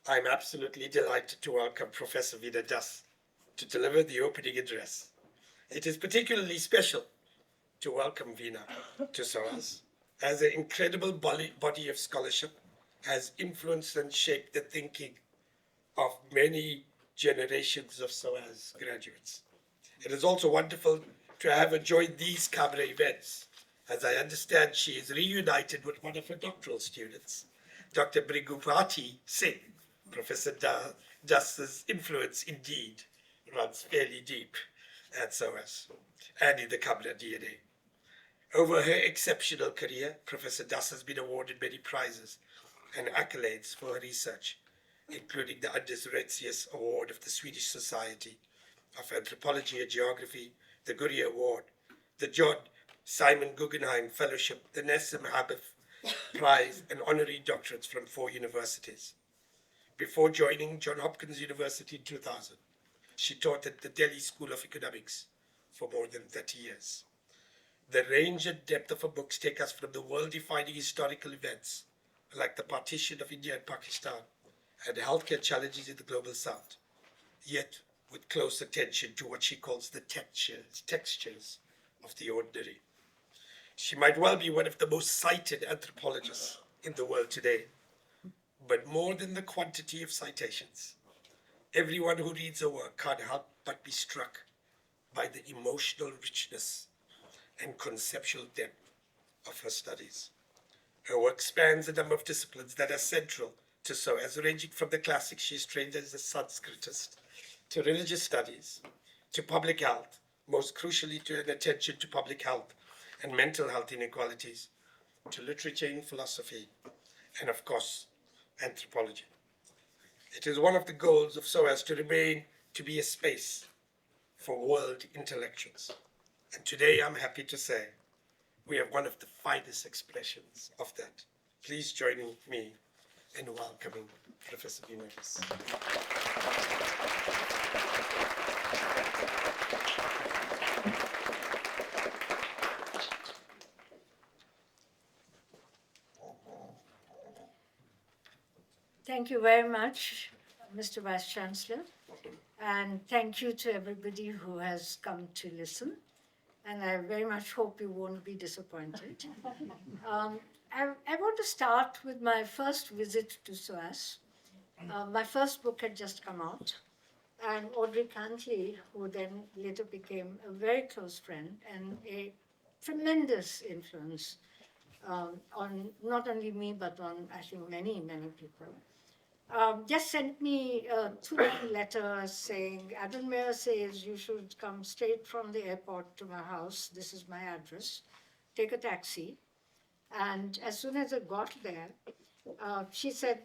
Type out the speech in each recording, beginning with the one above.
I'm absolutely delighted to welcome Professor Veena to deliver the opening address. It is particularly special to welcome Veena to SOAS, as an incredible body of scholarship has influenced and shaped the thinking of many generations of SOAS graduates. It is also wonderful to have her join these CAMHRA events, as I understand she is reunited with one of her doctoral students, Dr. Brigupati Singh. Professor Das's influence indeed runs fairly deep at SOAS and in the CAMHRA DNA. Over her exceptional career, Professor Das has been awarded many prizes and accolades for her research, including the Anders Retzius Award of the Swedish Society of Anthropology and Geography, the Gurrier Award, the John Simon Guggenheim Fellowship, the Nessim Habif Prize, and honorary doctorates from 4 universities. Before joining Johns Hopkins University in 2000, she taught at the Delhi School of Economics for more than 30 years. The range and depth of her books take us from the world-defining historical events like the partition of India and Pakistan and healthcare challenges in the global south, yet with close attention to what she calls the textures of the ordinary. She might well be one of the most cited anthropologists in the world today, but more than the quantity of citations, everyone who reads her work can't help but be struck by the emotional richness and conceptual depth of her studies. Her work spans a number of disciplines that are central to SOAS, ranging from the classics she's trained as a Sanskritist, to religious studies, to public health, most crucially to an attention to public health and mental health inequalities, to literature and philosophy, and of course, anthropology. It is one of the goals of SOAS to be a space for world intellectuals. And today I'm happy to say we have one of the finest expressions of that. Please join me in welcoming Professor Veena. Thank you very much, Mr. Vice Chancellor, and thank you to everybody who has come to listen. And I very much hope you won't be disappointed. I want to start with my first visit to SOAS. My first book had just come out, and Audrey Cantley, who then later became a very close friend and a tremendous influence on not only me, but on, I think, many, many people, just sent me 2 little letters saying, Admiral Mayer says you should come straight from the airport to my house. This is my address. Take a taxi. And as soon as I got there, she said,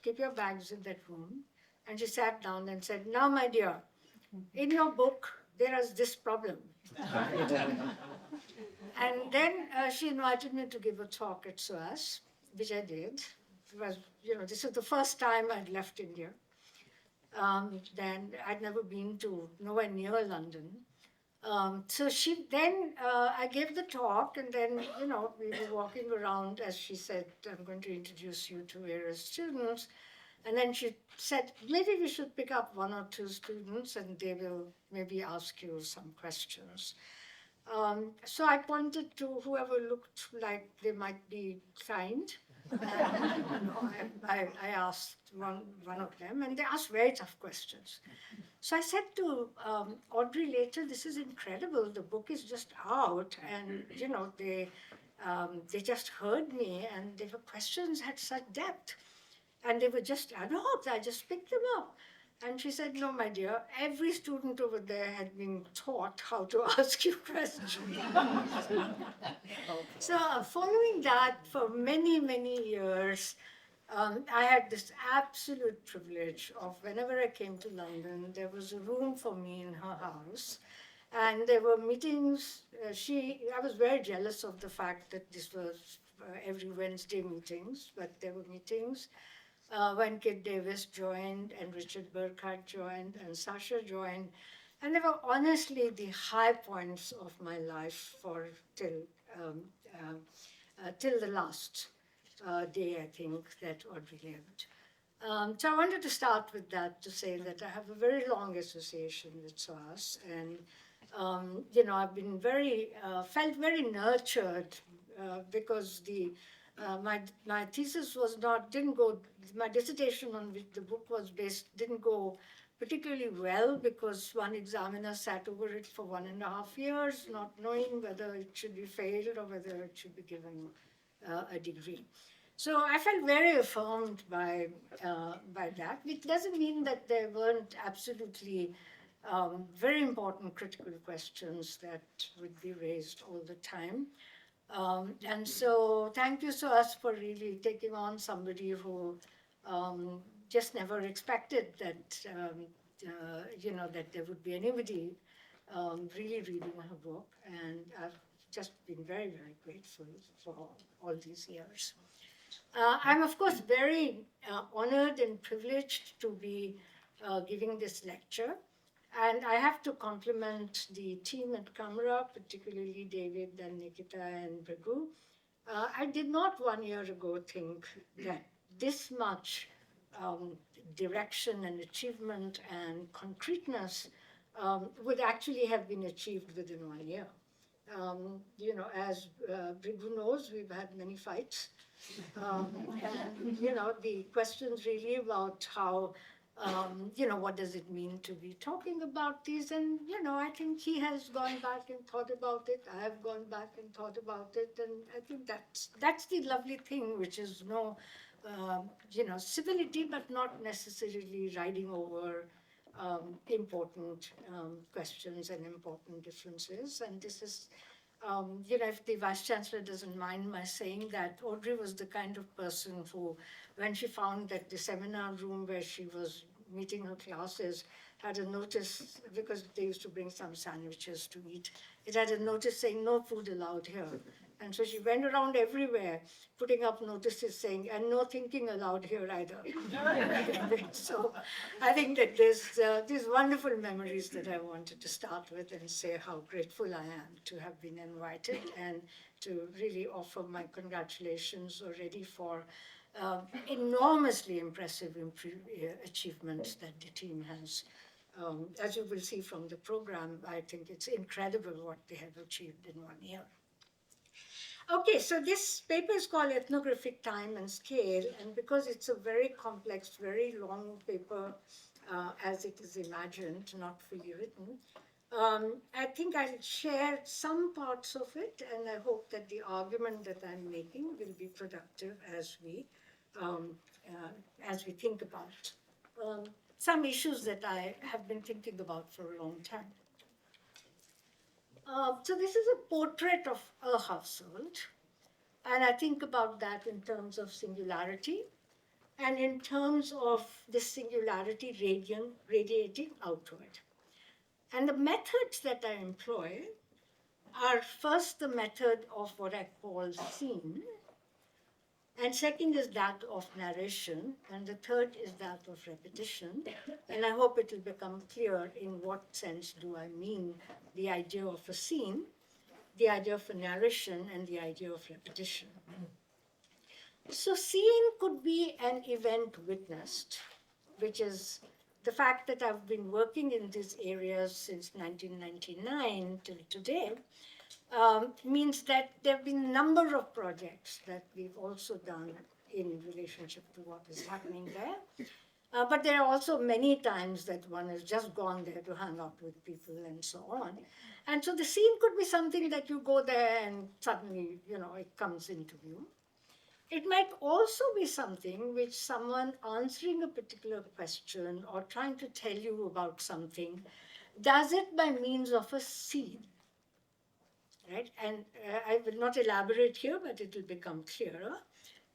keep your bags in that room. And she sat down and said, now, my dear, in your book, there is this problem. And then she invited me to give a talk at SOAS, which I did. It was, this is the first time I'd left India. Then I'd never been to nowhere near London. So I gave the talk, and then, we were walking around as she said, I'm going to introduce you to various students. And then she said, maybe we should pick up 1 or 2 students and they will maybe ask you some questions. So I pointed to whoever looked like they might be kind. I asked one of them, and they asked very tough questions. So I said to Audrey later, this is incredible. The book is just out, and they just heard me, and the questions had such depth, and they were just ad hoc. I just picked them up. And she said, no, my dear, every student over there had been taught how to ask you questions. So following that, for many, many years, I had this absolute privilege of whenever I came to London, there was a room for me in her house. And there were meetings. I was very jealous of the fact that this was every Wednesday meetings, but there were meetings. When Kit Davis joined and Richard Burkhardt joined and Sasha joined. And they were honestly the high points of my life till the last day, I think, that Audrey lived. So I wanted to start with that to say that I have a very long association with SOAS, and I've been felt very nurtured because my thesis my dissertation on which the book was based didn't go particularly well because one examiner sat over it for 1.5 years, not knowing whether it should be failed or whether it should be given a degree. So I felt very affirmed by that, which doesn't mean that there weren't absolutely very important critical questions that would be raised all the time. And so thank you, SOAS, for really taking on somebody who just never expected that, that there would be anybody really reading her book. And I've just been very, very grateful for all these years. I'm, of course, very honored and privileged to be giving this lecture. And I have to compliment the team at CAMHRA, particularly David and Nikita and Brighu. I did not 1 year ago think that this much direction and achievement and concreteness would actually have been achieved within 1 year. As Brighu knows, we've had many fights. And, the questions really about how, what does it mean to be talking about these? And, I think he has gone back and thought about it. I have gone back and thought about it. And I think that's the lovely thing, which is civility, but not necessarily riding over important questions and important differences. And this is, if the Vice Chancellor doesn't mind my saying that, Audrey was the kind of person who, when she found that the seminar room where she was meeting her classes had a notice, because they used to bring some sandwiches to eat, it had a notice saying no food allowed here. And so she went around everywhere putting up notices saying, and no thinking allowed here either. So I think that there's these wonderful memories that I wanted to start with and say how grateful I am to have been invited and to really offer my congratulations already for enormously impressive achievements that the team has. As you will see from the program, I think it's incredible what they have achieved in 1 year. Okay, so this paper is called Ethnographic Time and Scale, and because it's a very complex, very long paper, as it is imagined, not fully written, I think I'll share some parts of it, and I hope that the argument that I'm making will be productive as we think about some issues that I have been thinking about for a long time. So this is a portrait of a household, and I think about that in terms of singularity and in terms of this singularity radiating outward. And the methods that I employ are first the method of what I call scene, and second is that of narration, and the third is that of repetition. And I hope it will become clear in what sense do I mean the idea of a scene, the idea of a narration, and the idea of repetition. So scene could be an event witnessed, which is the fact that I've been working in these areas since 1999 till today, means that there have been a number of projects that we've also done in relationship to what is happening there. But there are also many times that one has just gone there to hang out with people and so on. And so the scene could be something that you go there and suddenly, it comes into view. It might also be something which someone answering a particular question or trying to tell you about something does it by means of a scene. Right? And I will not elaborate here, but it will become clearer.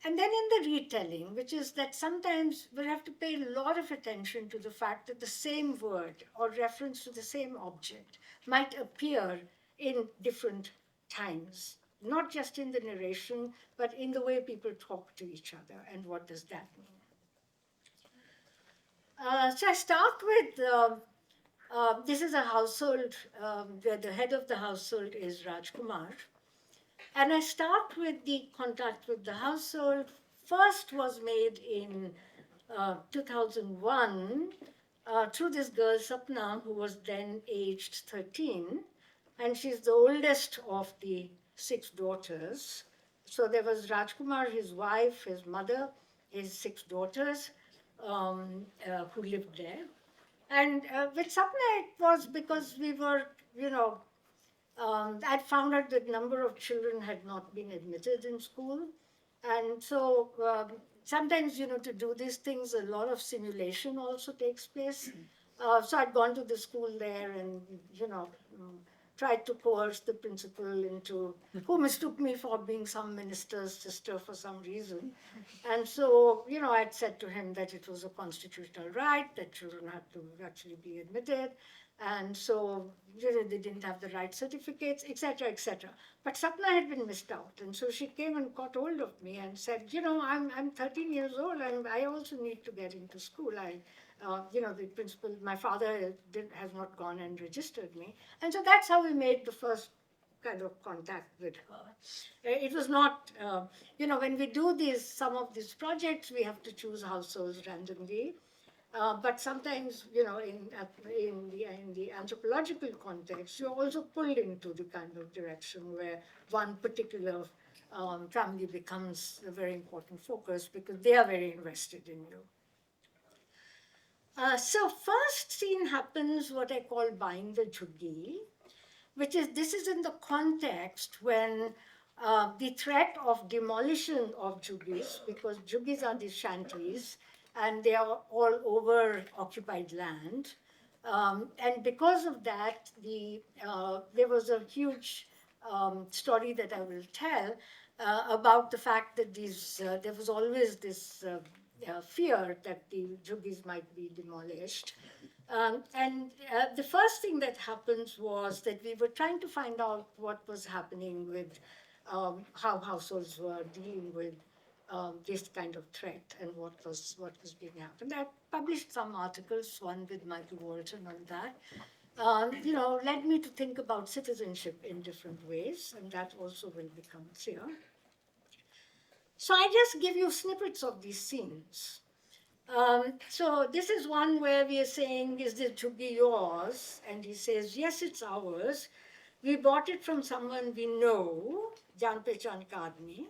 And then in the retelling, which is that sometimes we have to pay a lot of attention to the fact that the same word or reference to the same object might appear in different times, not just in the narration, but in the way people talk to each other. And what does that mean? So I start with this is a household where the head of the household is Rajkumar. And I start with the contact with the household. First was made in 2001, through this girl, Sapna, who was then aged 13, and she's the oldest of the 6 daughters. So there was Rajkumar, his wife, his mother, his 6 daughters who lived there. And with Sapna, it was because we were, I'd found out that number of children had not been admitted in school. And so sometimes, to do these things, a lot of simulation also takes place. So I'd gone to the school there and, tried to coerce the principal into, who mistook me for being some minister's sister for some reason. And so, I'd said to him that it was a constitutional right, that children had to actually be admitted. And so, they didn't have the right certificates, etc., etc. But Sapna had been missed out. And so she came and caught hold of me and said, I'm 13 years old and I also need to get into school. The principal, my father has not gone and registered me. And so that's how we made the first kind of contact with her. It was not, when we do some of these projects, we have to choose households randomly. But sometimes, in the anthropological context, you're also pulled into the kind of direction where one particular family becomes a very important focus because they are very invested in you. So first scene happens what I call buying the jhuggi, this is in the context when the threat of demolition of jhuggis, because jhuggis are these shanties, and they are all over occupied land. And because of that, there was a huge story that I will tell about the fact that there was always this fear that the jhuggis might be demolished. The first thing that happens was that we were trying to find out what was happening with how households were dealing with this kind of threat and what was being happened. I published some articles, one with Michael Walton on that. Led me to think about citizenship in different ways, and that also will become clear. So I just give you snippets of these scenes. So this is one where we are saying, is this jhuggi yours? And he says, yes, it's ours. We bought it from someone we know, Jan Pehchan ka aadmi,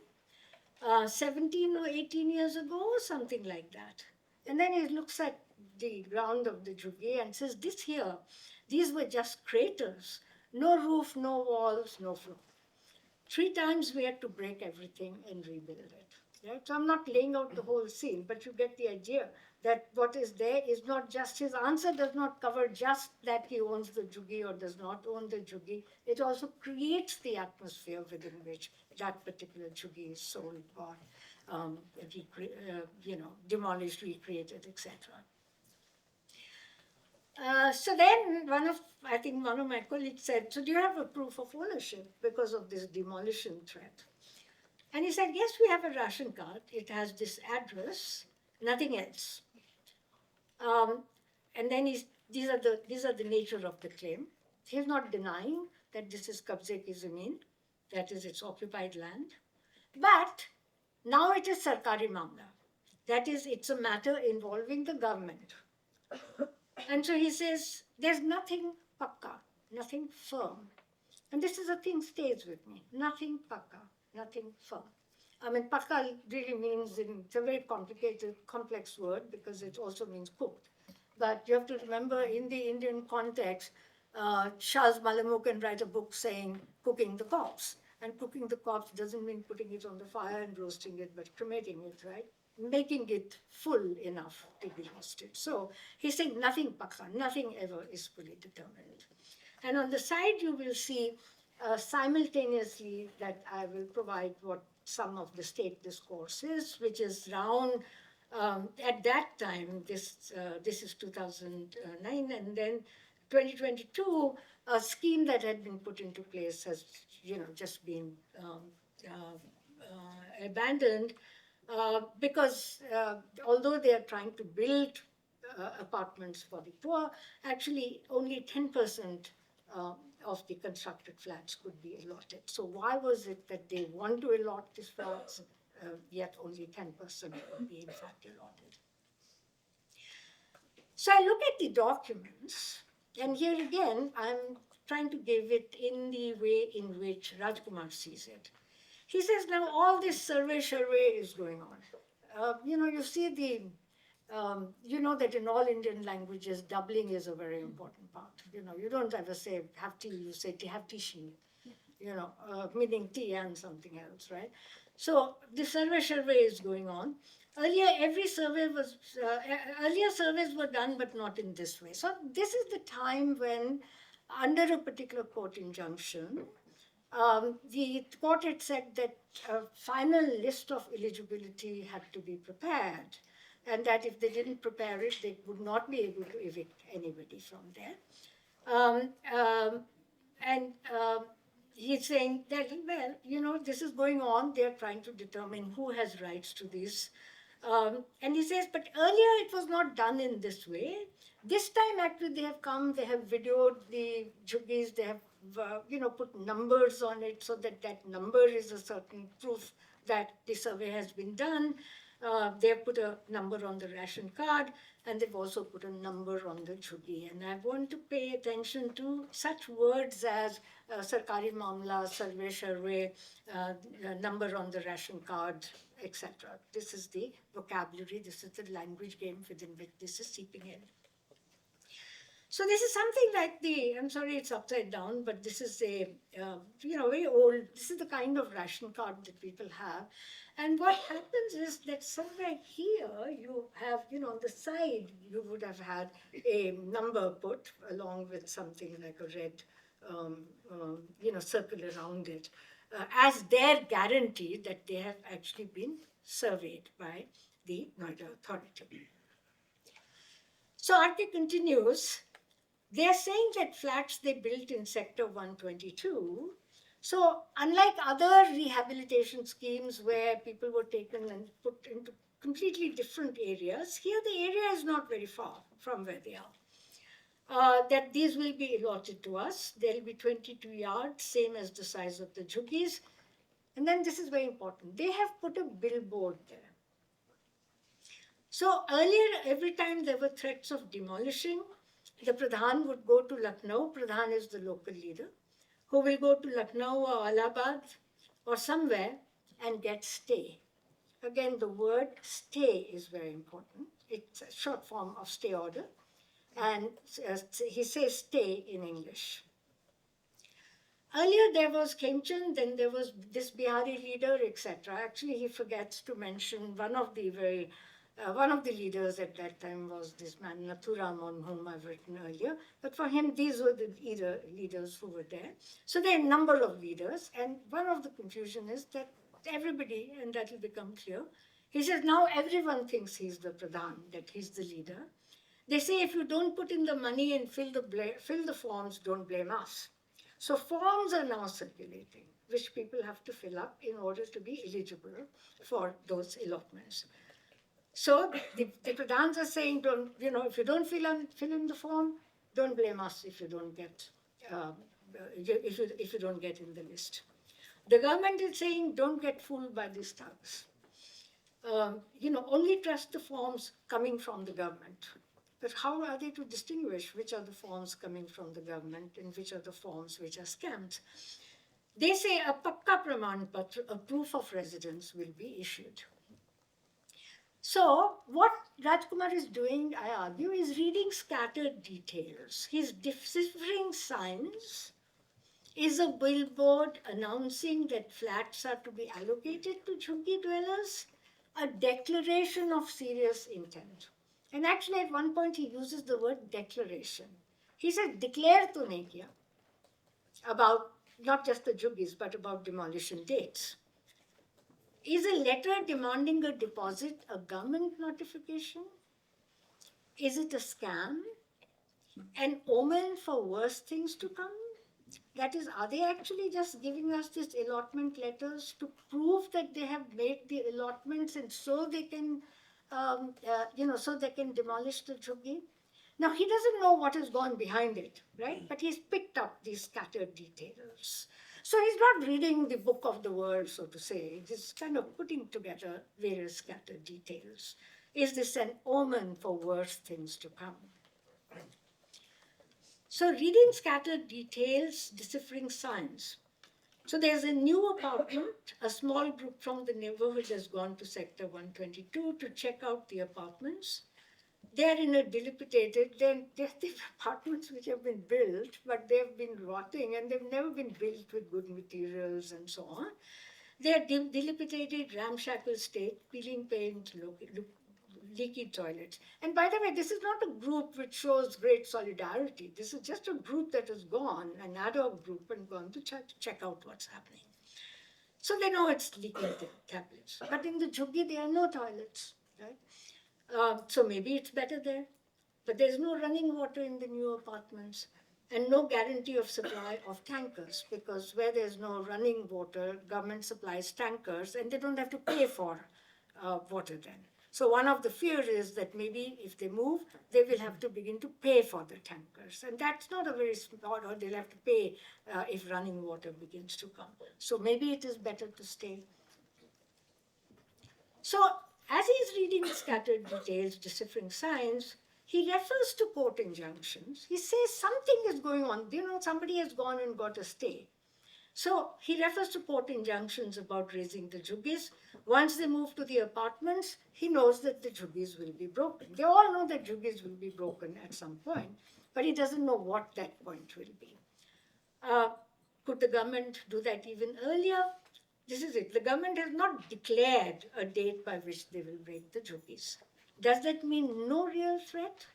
17 or 18 years ago, something like that. And then he looks at the ground of the jhuggi and says, this here, these were just craters. No roof, no walls, no floor. 3 times we had to break everything and rebuild it. Right? So I'm not laying out the whole scene, but you get the idea that what is there is not just, his answer does not cover just that he owns the jhuggi or does not own the jhuggi. It also creates the atmosphere within which that particular jhuggi is sold or demolished, recreated, etc. So then one of my colleagues said, so do you have a proof of ownership because of this demolition threat? And he said, yes, we have a ration card. It has this address, nothing else. And then these are the nature of the claim. He's not denying that this is kabze ki zameen, that is, it's occupied land. But now it is sarkari mamla. That is, it's a matter involving the government. And so he says, there's nothing pakka, nothing firm. And this is a thing stays with me, nothing pakka, nothing firm. I mean, pakka really means, it's a very complicated, complex word because it also means cooked. But you have to remember, in the Indian context, Charles Malamud can write a book saying cooking the corpse. And cooking the corpse doesn't mean putting it on the fire and roasting it, but cremating it, right? Making it full enough to be roasted. So he's saying nothing pakka, nothing ever is fully determined. And on the side, you will see simultaneously that I will provide what some of the state discourse is, which is around, at that time, this is 2009, and then 2022, a scheme that had been put into place has, just been abandoned because although they are trying to build apartments for the poor, actually only 10% of the constructed flats could be allotted. So why was it that they want to allot these flats, yet only 10% could be in fact allotted? So I look at the documents, and here again, I'm trying to give it in the way in which Rajkumar sees it. He says, now all this survey is going on. You see you know that in all Indian languages, doubling is a very important part. You don't ever say hafti, you say hafti, meaning tea and something else, right? So the survey is going on. Earlier surveys were done, but not in this way. So this is the time when, under a particular court injunction, the court had said that a final list of eligibility had to be prepared, and that if they didn't prepare it, they would not be able to evict anybody from there. He's saying that, well, this is going on. They're trying to determine who has rights to this. And he says, but earlier it was not done in this way. This time, actually, they have videoed the juggies, they have, put numbers on it so that that number is a certain proof that the survey has been done. They have put a number on the ration card, and they've also put a number on the juggi. And I want to pay attention to such words as Sarkari Mamla, Survey, number on the ration card, etc. This is the vocabulary, this is the language game within which this is seeping in. So this is something like I'm sorry it's upside down, but this is a, very old, this is the kind of ration card that people have. And what happens is that somewhere here you have, on the side, you would have had a number put along with something like a red, circle around it, as their guarantee that they have actually been surveyed by the Noida Authority. So Arti continues. They are saying that flats they built in Sector 122. So unlike other rehabilitation schemes where people were taken and put into completely different areas, here the area is not very far from where they are. That these will be allotted to us. There will be 22 yards, same as the size of the juggies. And then this is very important. They have put a billboard there. So earlier, every time there were threats of demolishing, the Pradhan would go to Lucknow. Pradhan is the local leader, who will go to Lucknow or Allahabad or somewhere and get stay. Again, the word stay is very important. It's a short form of stay order. And he says stay in English. Earlier there was Khemchand, then there was this Bihari leader, etc. Actually, he forgets to mention one of the leaders at that time was this man Nathuram, on whom I've written earlier. But for him, these were the leaders who were there. So there are a number of leaders, and one of the confusion is that everybody, and that will become clear, he says now everyone thinks he's the Pradhan, that he's the leader. They say if you don't put in the money and fill the forms, don't blame us. So forms are now circulating, which people have to fill up in order to be eligible for those allotments. So the Pradhans are saying, if you don't fill in the form, don't blame us if you don't get if you don't get in the list. The government is saying, don't get fooled by these thugs. Only trust the forms coming from the government. But how are they to distinguish which are the forms coming from the government and which are the forms which are scams? They say a pakka praman patra, a proof of residence, will be issued. So what Rajkumar is doing, I argue, is reading scattered details. He's deciphering signs. Is a billboard announcing that flats are to be allocated to jhuggi dwellers a declaration of serious intent? And actually at one point he uses the word declaration. He said, declare to nahi kiya about not just the juggis, but about demolition dates. Is a letter demanding a deposit a government notification? Is it a scam? An omen for worse things to come? That is, are they actually just giving us these allotment letters to prove that they have made the allotments and so they can, so they can demolish the juggi? Now, he doesn't know what has gone behind it, right? But he's picked up these scattered details. So he's not reading the book of the world, so to say. He's kind of putting together various scattered details. Is this an omen for worse things to come? So reading scattered details, deciphering signs. So there's a new apartment. A small group from the neighborhood has gone to Sector 122 to check out the apartments. They're in a dilapidated, they're the apartments which have been built, but they've been rotting and they've never been built with good materials and so on. They're dilapidated, ramshackle state, peeling paint, leaky toilets. And by the way, this is not a group which shows great solidarity. This is just a group that has gone, an ad hoc group, and gone to check out what's happening. So they know it's leaking tablets. But in the jhuggi, there are no toilets, right? So maybe it's better there. But there's no running water in the new apartments and no guarantee of supply of tankers, because where there's no running water, government supplies tankers and they don't have to pay for water then. So one of the fears is that maybe if they move, they will have to begin to pay for the tankers. And that's not a very small, or they'll have to pay if running water begins to come. So maybe it is better to stay. So as he's reading scattered details, deciphering signs, he refers to court injunctions. He says something is going on. Somebody has gone and got a stay. So he refers to court injunctions about raising the jhuggis. Once they move to the apartments, he knows that the jhuggis will be broken. They all know that jhuggis will be broken at some point, but he doesn't know what that point will be. Could the government do that even earlier? This is it. The government has not declared a date by which they will break the jhuggis. Does that mean no real threat?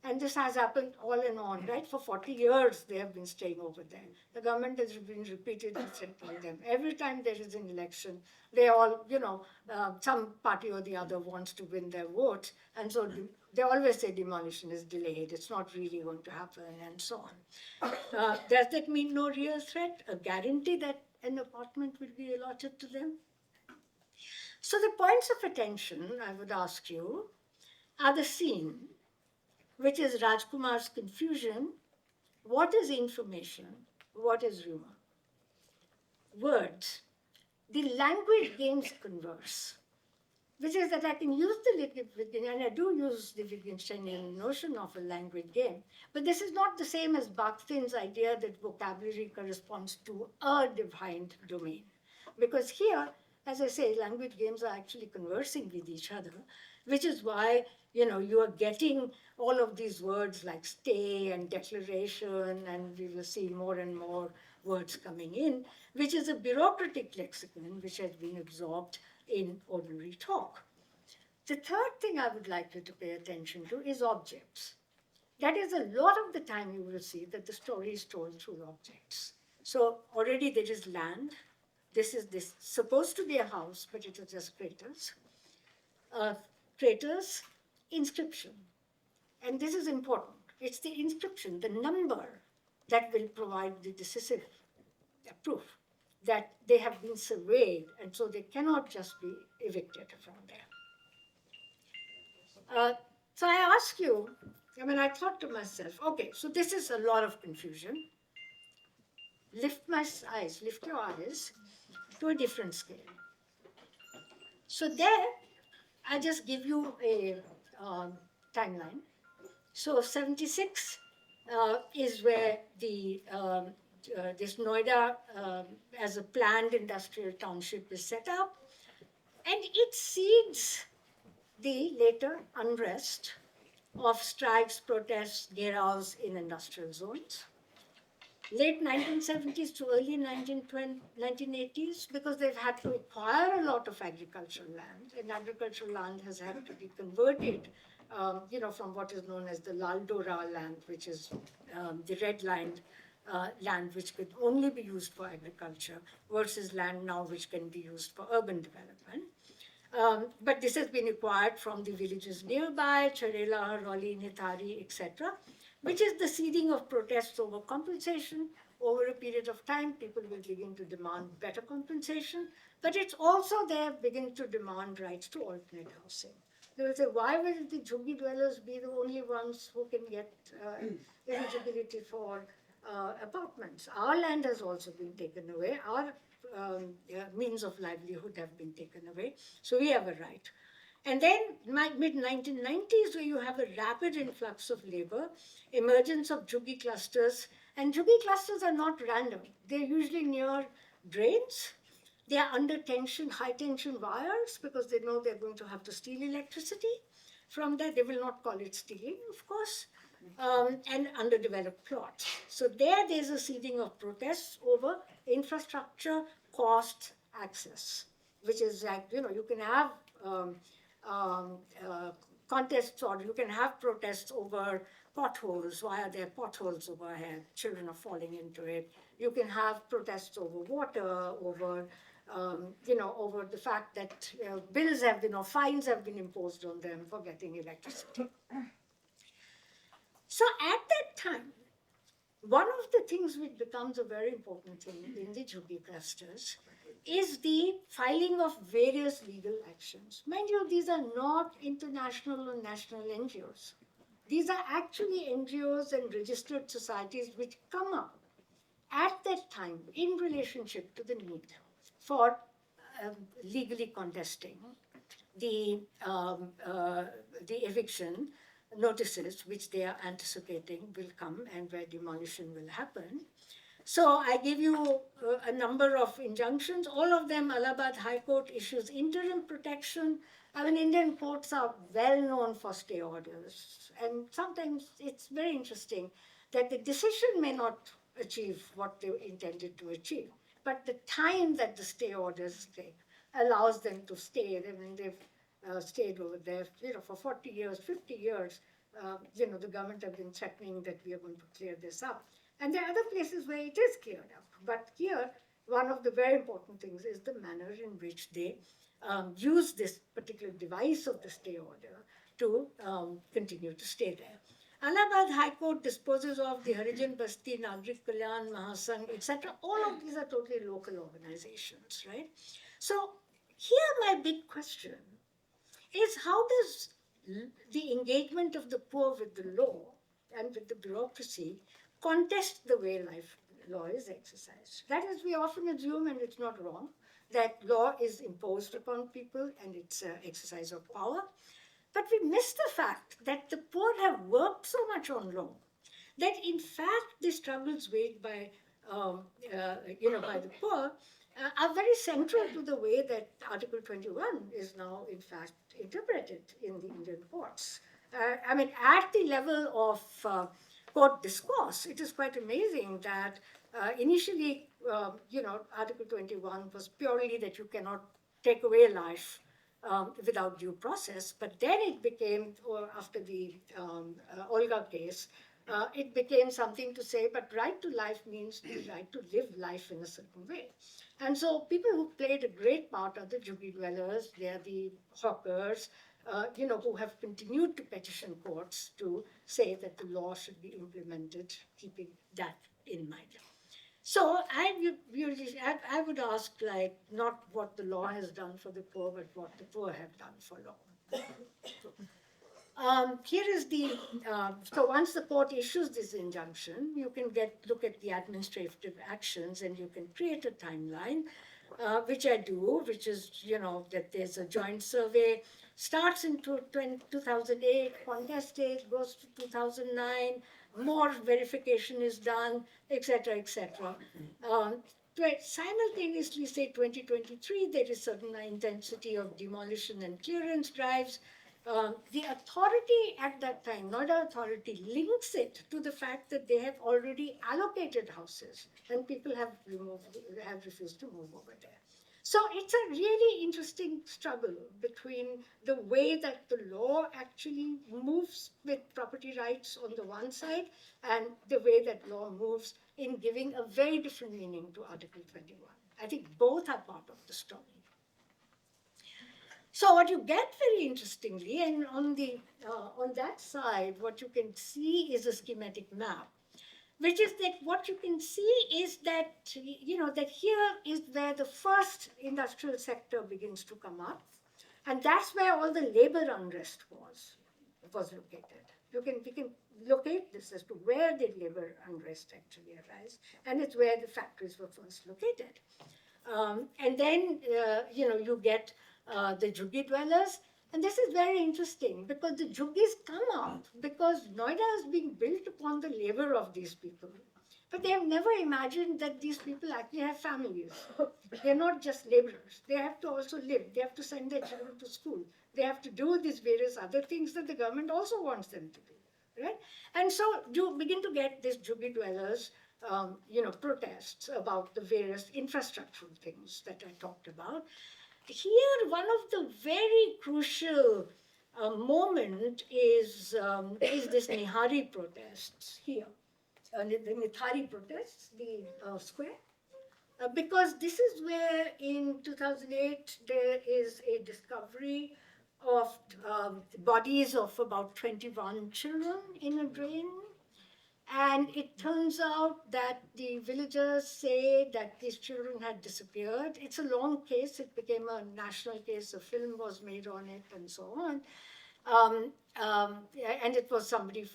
And this has happened all and on, right? For 40 years, they have been staying over there. The government has been repeatedly threatening them. Every time there is an election, they all, some party or the other wants to win their votes. And so they always say demolition is delayed. It's not really going to happen, and so on. Does that mean no real threat? A guarantee that an apartment will be allotted to them? So the points of attention, I would ask you, are the scene, which is Rajkumar's confusion. What is information? What is rumor? Words. The language games converse, which is that I can use the Wittgenstein, and I do use the Wittgensteinian notion of a language game, but this is not the same as Bakhtein's idea that vocabulary corresponds to a defined domain. Because here, as I say, language games are actually conversing with each other, which is why you are getting all of these words like stay and declaration, and we will see more and more words coming in, which is a bureaucratic lexicon which has been absorbed in ordinary talk. The third thing I would like you to pay attention to is objects. That is, a lot of the time you will see that the story is told through objects. So already there is land. This is supposed to be a house, but it is just craters. Craters, inscription. And this is important. It's the inscription, the number, that will provide the decisive proof that they have been surveyed, and so they cannot just be evicted from there. So I ask you, I thought to myself, okay, so this is a lot of confusion. Lift your eyes to a different scale. So there, I just give you a timeline. So 76 is where this Noida as a planned industrial township is set up, and it seeds the later unrest of strikes, protests, gherraos in industrial zones. Late 1970s to early 1980s, because they've had to acquire a lot of agricultural land, and agricultural land has had to be converted from what is known as the Lal Dora land, which is the red land which could only be used for agriculture, versus land now which can be used for urban development. But this has been acquired from the villages nearby, Charela, Roli, Nithari, etc., which is the seeding of protests over compensation. Over a period of time, people will begin to demand better compensation, but it's also there begin to demand rights to alternate housing. They will say, why will the jhuggi dwellers be the only ones who can get eligibility for apartments? Our land has also been taken away. Our means of livelihood have been taken away. So we have a right. And then mid-1990s, where you have a rapid influx of labor, emergence of jhuggi clusters. And jhuggi clusters are not random. They're usually near drains. They are under tension, high tension wires, because they know they're going to have to steal electricity from there. They will not call it stealing, of course. And underdeveloped plots. So there's a seeding of protests over infrastructure, cost, access, which is like, you can have contests, or you can have protests over potholes. Why are there potholes overhead? Children are falling into it. You can have protests over water, over over the fact that bills have been, or fines have been imposed on them for getting electricity. So at that time, one of the things which becomes a very important thing in the jhuggi clusters is the filing of various legal actions. Mind you, these are not international or national NGOs. These are actually NGOs and registered societies which come up at that time in relationship to the need for legally contesting the eviction notices which they are anticipating will come and where demolition will happen. So I give you a number of injunctions. All of them, Allahabad High Court issues interim protection. I mean, Indian courts are well known for stay orders. And sometimes it's very interesting that the decision may not achieve what they intended to achieve, but the time that the stay orders take allows them to stay. I mean, they've stayed over there, for 40 years, 50 years. The government have been threatening that we are going to clear this up. And there are other places where it is cleared up. But here, one of the very important things is the manner in which they use this particular device of the stay order to continue to stay there. Allahabad High Court disposes of the Harijan Basti, Nagrik Kalyan, Mahasangh, etc. All of these are totally local organizations, right? So here my big question is, how does the engagement of the poor with the law and with the bureaucracy contest the way law is exercised? That is, we often assume, and it's not wrong, that law is imposed upon people and it's an exercise of power. But we miss the fact that the poor have worked so much on law that, in fact, the struggles waged by by the poor are very central to the way that Article 21 is now, in fact, interpreted in the Indian courts. I mean, at the level of court discourse, it is quite amazing that initially, Article 21 was purely that you cannot take away life without due process, but then it became, or after the Olga case, it became something to say, but right to life means the right to live life in a certain way. And so people who played a great part are the jhuggi dwellers, they are the hawkers, who have continued to petition courts to say that the law should be implemented, keeping that in mind. So I would ask, like, not what the law has done for the poor, but what the poor have done for law. Here is the, so once the court issues this injunction, you can look at the administrative actions and you can create a timeline, which I do, which is, that there's a joint survey, starts in 2008, contested, goes to 2009, more verification is done, etc., etc. Simultaneously, say 2023, there is certain intensity of demolition and clearance drives. The authority at that time, Noida authority, links it to the fact that they have already allocated houses and people have refused to move over there. So it's a really interesting struggle between the way that the law actually moves with property rights on the one side and the way that law moves in giving a very different meaning to Article 21. I think both are part of the story. So what you get very interestingly, and on that side, what you can see is a schematic map, which is that what you can see is that, that here is where the first industrial sector begins to come up. And that's where all the labor unrest was located. We can locate this as to where did labor unrest actually arise, and it's where the factories were first located. And then, you get the jhuggi dwellers, And this is very interesting because the juggies come out because Noida is being built upon the labor of these people. But they have never imagined that these people actually have families. They're not just laborers. They have to also live. They have to send their children to school. They have to do these various other things that the government also wants them to do, right? And so you begin to get these juggi dwellers, protests about the various infrastructural things that I talked about. Here, one of the very crucial moment is this Nihari protests here. The Nithari protests, the square, because this is where in 2008 there is a discovery of bodies of about 21 children in a drain. And it turns out that the villagers say that these children had disappeared. It's a long case. It became a national case. A film was made on it and so on. And it was somebody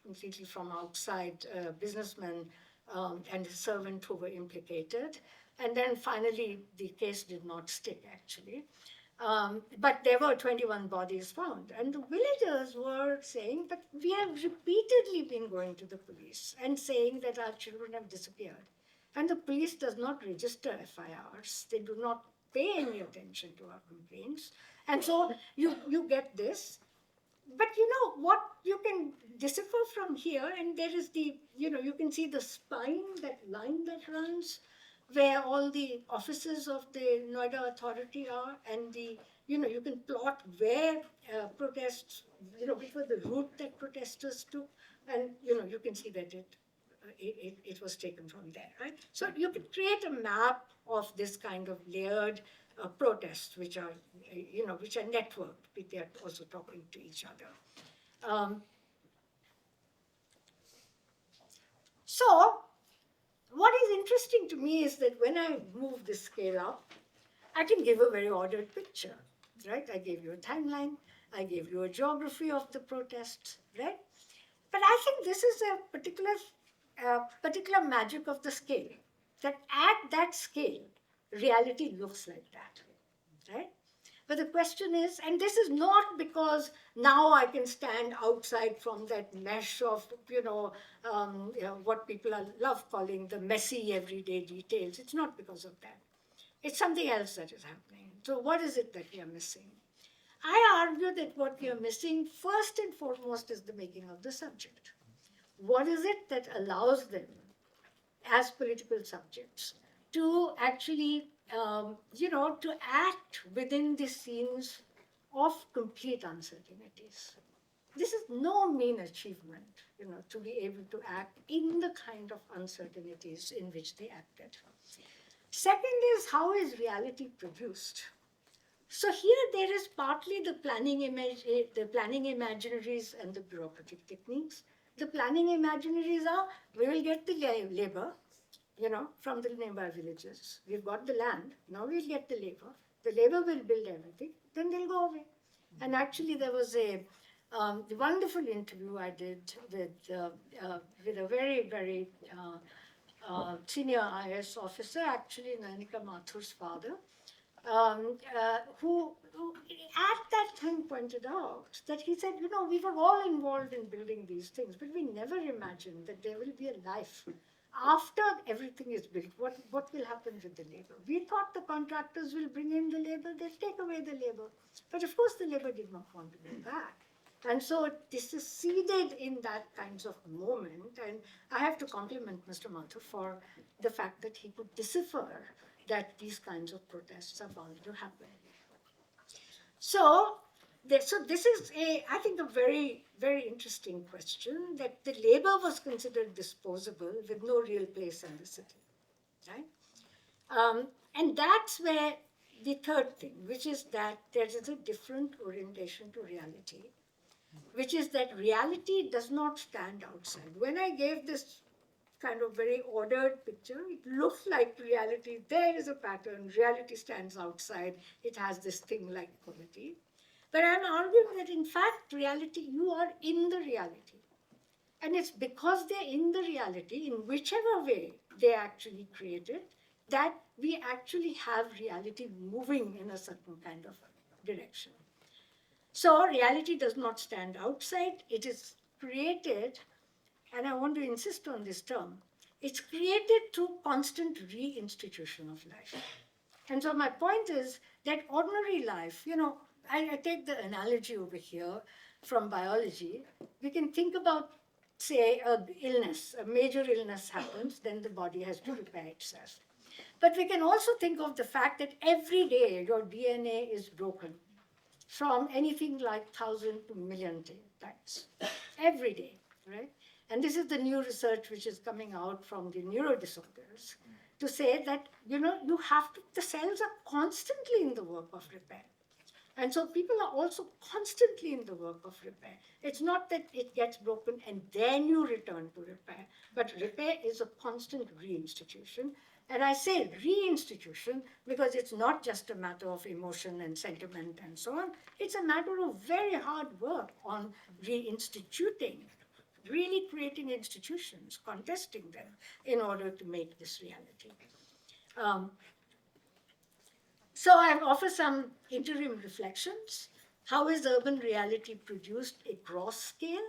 completely from outside, a businessman and his servant who were implicated. And then finally, the case did not stick, actually. But there were 21 bodies found. And the villagers were saying, but we have repeatedly been going to the police and saying that our children have disappeared. And the police does not register FIRs. They do not pay any attention to our complaints. And so you get this. But what you can decipher from here, and there is you can see the spine, that line that runs, where all the offices of the Noida Authority are, and you can plot where protests, which was the route that protesters took, and you can see that it was taken from there, right? So you can create a map of this kind of layered protests, which are networked, but they are also talking to each other. So what is interesting to me is that when I move the scale up, I can give a very ordered picture, right? I gave you a timeline, I gave you a geography of the protests, right? But I think this is a particular magic of the scale, that at that scale, reality looks like that, right? But the question is, and this is not because now I can stand outside from that mesh of, what people love calling the messy everyday details. It's not because of that. It's something else that is happening. So what is it that we are missing? I argue that what we are missing, first and foremost, is the making of the subject. What is it that allows them, as political subjects, to actually to act within the scenes of complete uncertainties? This is no mean achievement, to be able to act in the kind of uncertainties in which they acted. Second is, how is reality produced? So here there is partly the planning imaginaries and the bureaucratic techniques. The planning imaginaries are, we will get the labor, from the nearby villages. We've got the land, now we'll get the labor. The labor will build everything, then they'll go away. And actually there was a wonderful interview I did with a very, very senior IS officer, actually Nanika Mathur's father, who at that time pointed out that he said, we were all involved in building these things, but we never imagined that there will be a life after everything is built. What will happen with the labor? We thought the contractors will bring in the labor, they'll take away the labor. But of course the labor did not want to go back. And so this is seeded in that kinds of moment. And I have to compliment Mr. Mathur for the fact that he could decipher that these kinds of protests are bound to happen. So this is I think a very, very interesting question, that the labor was considered disposable with no real place in the city, right? And that's where the third thing, which is that there is a different orientation to reality, which is that reality does not stand outside. When I gave this kind of very ordered picture, it looks like reality. There is a pattern. Reality stands outside. It has this thing-like quality. But I'm arguing that, in fact, reality, you are in the reality. And it's because they're in the reality, in whichever way they actually created, that we actually have reality moving in a certain kind of direction. So reality does not stand outside. It is created, and I want to insist on this term, it's created through constant reinstitution of life. And so my point is that ordinary life, I take the analogy over here from biology. We can think about, say, a major illness happens, then the body has to repair itself. But we can also think of the fact that every day your DNA is broken from anything like 1,000 to million times, every day, right? And this is the new research which is coming out from the neurodisorders to say that, you have to, the cells are constantly in the work of repair. And so people are also constantly in the work of repair. It's not that it gets broken and then you return to repair, but repair is a constant reinstitution. And I say reinstitution because it's not just a matter of emotion and sentiment and so on. It's a matter of very hard work on reinstituting, really creating institutions, contesting them in order to make this reality. So I offer some interim reflections. How is urban reality produced across scale?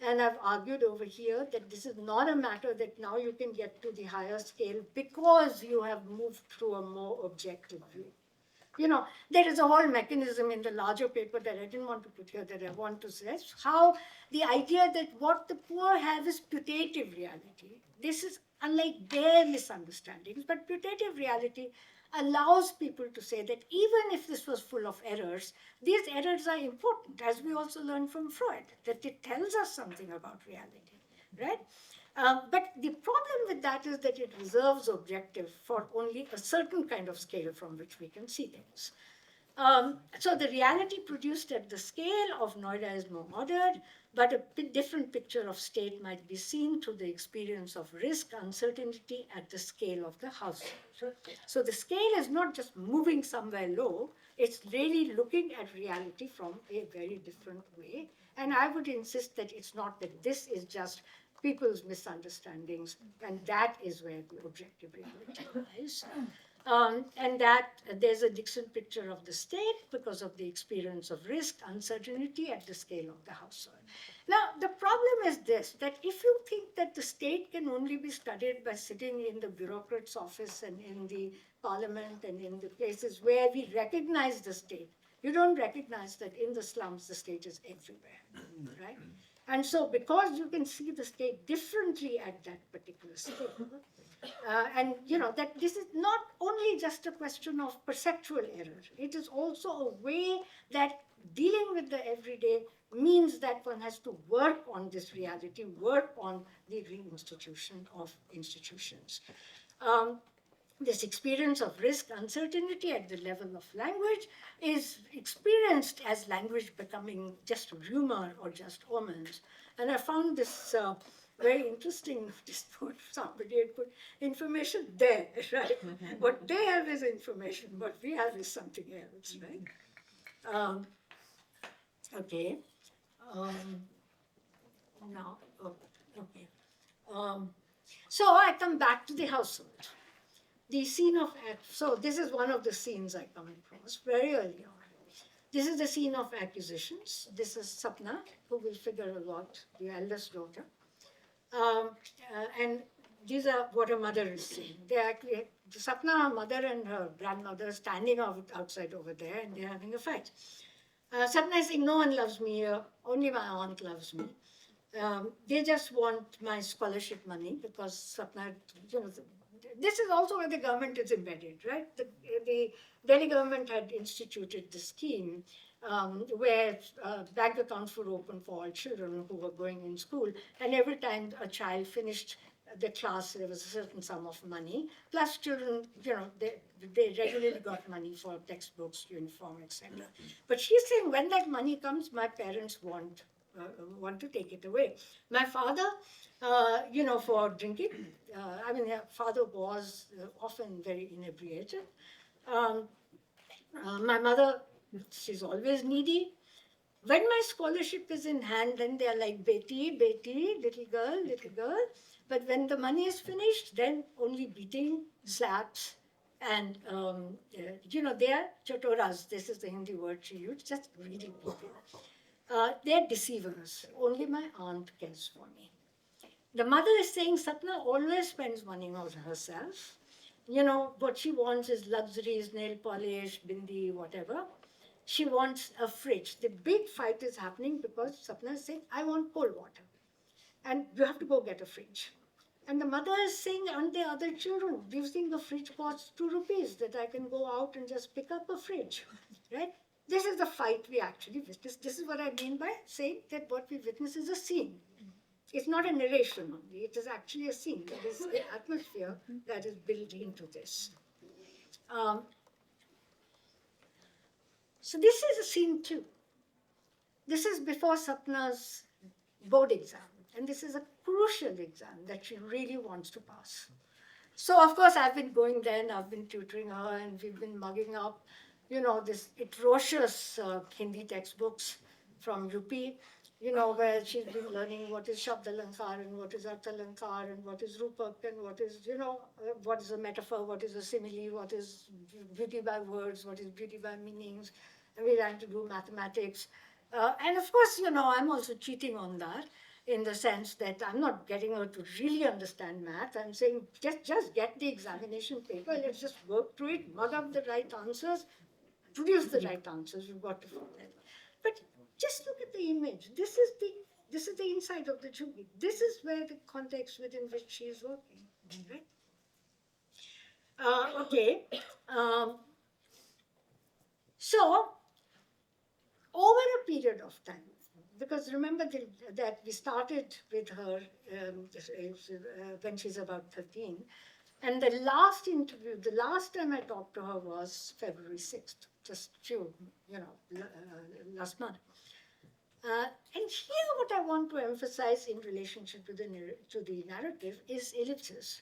And I've argued over here that this is not a matter that now you can get to the higher scale because you have moved to a more objective view. There is a whole mechanism in the larger paper that I didn't want to put here that I want to stress, how the idea that what the poor have is putative reality. This is unlike their misunderstandings, but putative reality allows people to say that even if this was full of errors, these errors are important, as we also learned from Freud, that it tells us something about reality, right? But the problem with that is that it reserves objective for only a certain kind of scale from which we can see things. So the reality produced at the scale of Noida is more moderate, but a different picture of state might be seen through the experience of risk, uncertainty at the scale of the household. So the scale is not just moving somewhere low, it's really looking at reality from a very different way. And I would insist that it's not that this is just people's misunderstandings, and that is where the objective reality lies. And that there's a Dixon picture of the state because of the experience of risk, uncertainty at the scale of the household. Now, the problem is this, that if you think that the state can only be studied by sitting in the bureaucrat's office and in the parliament and in the places where we recognize the state, you don't recognize that in the slums, the state is everywhere, right? And so because you can see the state differently at that particular scale, and that this is not only just a question of perceptual error, it is also a way that dealing with the everyday means that one has to work on this reality, work on the reinstitution of institutions. This experience of risk, uncertainty at the level of language is experienced as language becoming just rumor or just omens. And I found this very interesting. Just put somebody had put information there, right? What they have is information, what we have is something else, right? Okay. Now, okay. So I come back to the household. The scene of so this is one of the scenes I come across very early on. This is the scene of acquisitions. This is Sapna, who will figure a lot, the eldest daughter. And these are what her mother is saying. They're actually, Sapna, her mother and her grandmother, standing outside over there, and they're having a fight. Sapna is saying, no one loves me here, only my aunt loves me. They just want my scholarship money because Sapna, this is also where the government is embedded, right? The Delhi government had instituted the scheme where bank accounts were open for all children who were going in school, and every time a child finished the class, there was a certain sum of money. Plus, children, they regularly got money for textbooks, uniform, etc. But she's saying, when that money comes, my parents want to take it away. My father, for drinking, her father was often very inebriated. My mother, she's always needy. When my scholarship is in hand, then they are like, beti, beti, little girl, little girl. But when the money is finished, then only beating, slaps, and they are chatoras. This is the Hindi word she used, just greedy people. They're deceivers. Only my aunt cares for me. The mother is saying Sapna always spends money on herself. What she wants is luxuries, nail polish, bindi, whatever. She wants a fridge. The big fight is happening because Sapna is saying, I want cold water. And you have to go get a fridge. And the mother is saying, aren't there other children? Do you think the fridge costs 2 rupees that I can go out and just pick up a fridge, right? This is the fight we actually witness. This is what I mean by saying that what we witness is a scene. It's not a narration only. It is actually a scene. There is an atmosphere that is built into this. So this is a scene 2. This is before Sapna's board exam. And this is a crucial exam that she really wants to pass. So, of course, I've been going there and I've been tutoring her and we've been mugging up, this atrocious Hindi textbooks from UP, where she's been learning what is Shabd Alankar and what is Arth Alankar and what is Rupak and what is, what is a metaphor, what is a simile, what is beauty by words, what is beauty by meanings. And we're trying to do mathematics. And of course, I'm also cheating on that, in the sense that I'm not getting her to really understand math. I'm saying just get the examination paper, let's just work through it, mug up the right answers, produce the right answers. You've got to find them. But just look at the image. This is the inside of the jhuggi. This is where the context within which she is working. Right? Okay. So over a period of time, because remember that we started with her when she's about 13, and the last interview, the last time I talked to her was February 6th, just last month. And here what I want to emphasize in relationship to the narrative is ellipsis.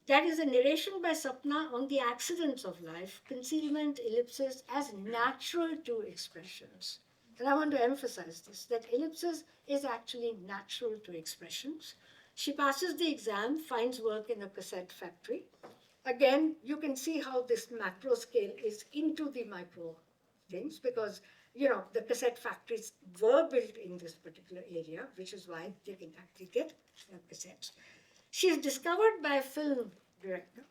That is a narration by Sapna on the accidents of life, concealment, ellipsis as natural to expressions. And I want to emphasize this, that ellipsis is actually natural to expressions. She passes the exam, finds work in a cassette factory. Again, you can see how this macro scale is into the micro things because, the cassette factories were built in this particular area, which is why they can actually get cassettes. She is discovered by a film director.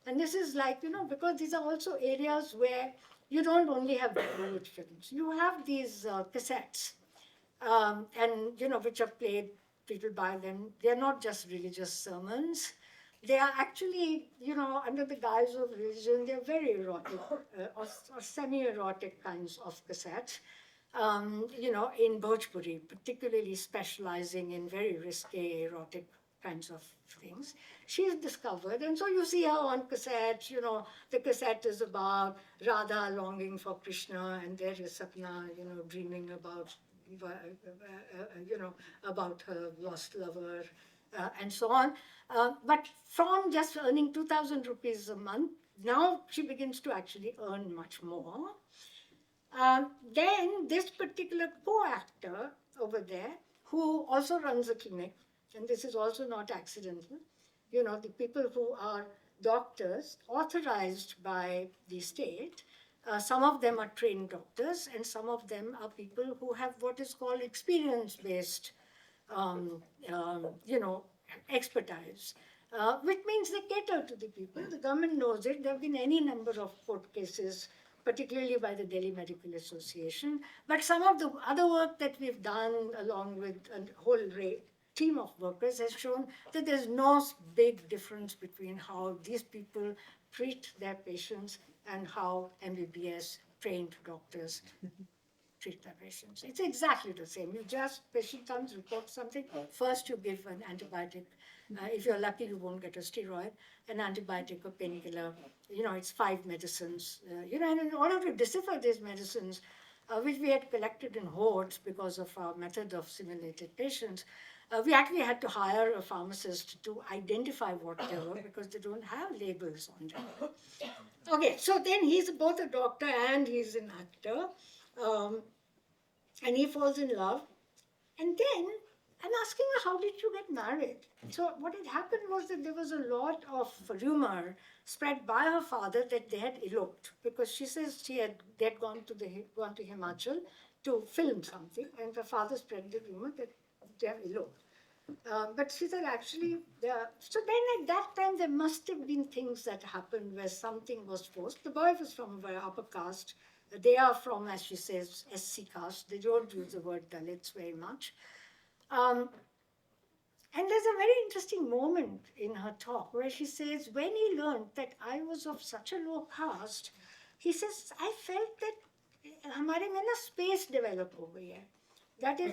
And this is like, because these are also areas where you don't only have Bollywood films. You have these cassettes, and, which are played, people buy them. They're not just religious sermons. They are actually, under the guise of religion, they're very erotic or semi-erotic kinds of cassettes, in Bhojpuri, particularly specializing in very risque, erotic kinds of things. She's discovered, and so you see her on cassette, the cassette is about Radha longing for Krishna, and there is Sapna, dreaming about, about her lost lover, and so on. But from just earning 2,000 rupees a month, now she begins to actually earn much more. Then this particular co-actor over there, who also runs a clinic, and this is also not accidental, the people who are doctors authorized by the state, some of them are trained doctors and some of them are people who have what is called experience-based, expertise, which means they cater to the people. The government knows it. There have been any number of court cases, particularly by the Delhi Medical Association. But some of the other work that we've done along with a whole team of workers has shown that there's no big difference between how these people treat their patients and how MBBS trained doctors treat their patients. It's exactly the same. Patient comes, reports something, first you give an antibiotic. If you're lucky, you won't get a steroid, an antibiotic, a painkiller. It's 5 medicines. And in order to decipher these medicines, which we had collected in hordes because of our method of simulated patients, we actually had to hire a pharmacist to identify what they were because they don't have labels on them. Okay, so then he's both a doctor and he's an actor. And he falls in love. And then I'm asking her, how did you get married? So what had happened was that there was a lot of rumor spread by her father that they had eloped, because she says they had gone to Himachal to film something, and her father spread the rumor that they have eloped. But she said actually, so then at that time there must have been things that happened where something was forced. The boy was from a very upper caste. They are from, as she says, SC caste. They don't use the word Dalits very much. And there's a very interesting moment in her talk where she says, when he learned that I was of such a low caste, he says, I felt that हमारे में ना space develop हो गई है. That is,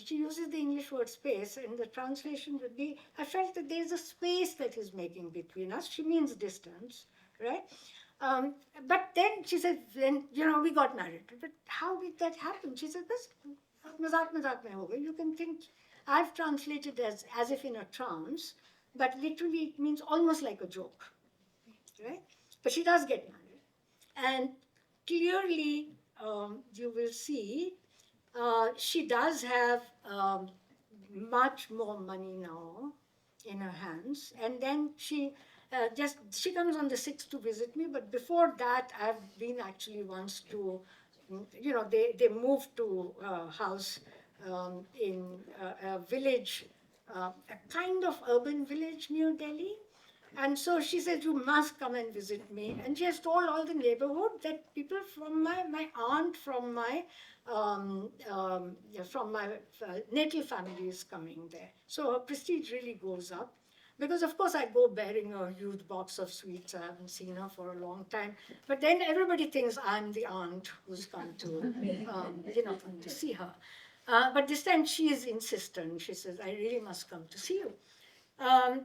she uses the English word space, and the translation would be, I felt that there's a space that is making between us. She means distance, right? But then she said, then, we got married. But how did that happen? She said, मजाक मजाक में हो गई. You can think, I've translated as if in a trance, but literally it means almost like a joke, right? But she does get married. And clearly, you will see, she does have much more money now in her hands. And then she comes on the 6th to visit me, but before that, I've been actually once to, they moved to a house in a village, a kind of urban village near Delhi. And so she said, you must come and visit me. And she has told all the neighborhood that people from my aunt, from my natal family is coming there. So her prestige really goes up. Because of course I go bearing a huge box of sweets. I haven't seen her for a long time. But then everybody thinks I'm the aunt who's come to, come to see her. But this time she is insistent. She says, I really must come to see you.